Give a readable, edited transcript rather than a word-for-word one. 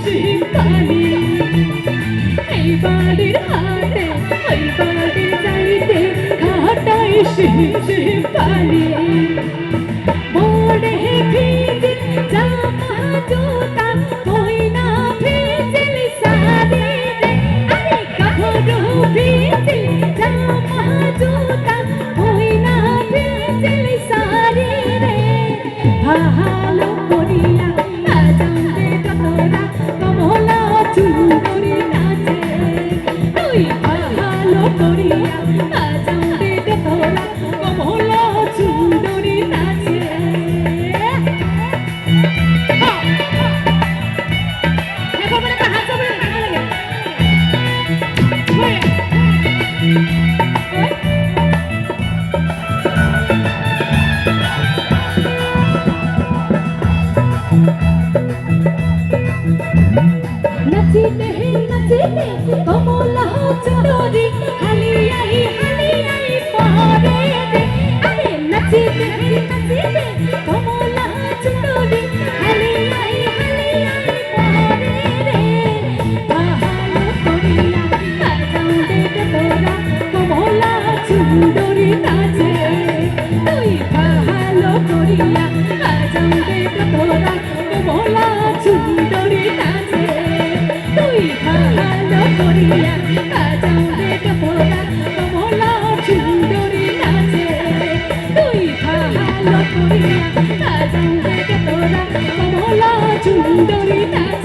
শিম পানি এই বাড়ির হাটে ওই বাড়ি যাইতে ঘাটায় শিম শিম পানি মোড়ে ভিজে জামা জুতা ময়না ভিজেল শাড়ি রে আরে কাপড় ভিজে জামা জুতা ময়না ভিজেল শাড়ি রে ভালো করিয়া আজানে তোরা কমলা চুরি নাচে তুই ভালো করিয়া আজানে তোরা কমলা চুরি নাচে দেখো বলে হাত চাপড়ে টাকা লাগে নাচিতে কমলা চুরি হালিয়াই পরে রে আরে নাচিতে কমলা চুরি হালিয়াই পরে রে ভালো করিয়া আজানে তোরা কমলা চুরি নাচে তুই ভালো করিয়া আজানে তোরা কমলা চুরি নাচে তুই ভালো করিয়া আজানে তোরা কমলা চুরি নাচে তুই ভালো করিয়া আজানে তোরা কমলা চুরি নাচে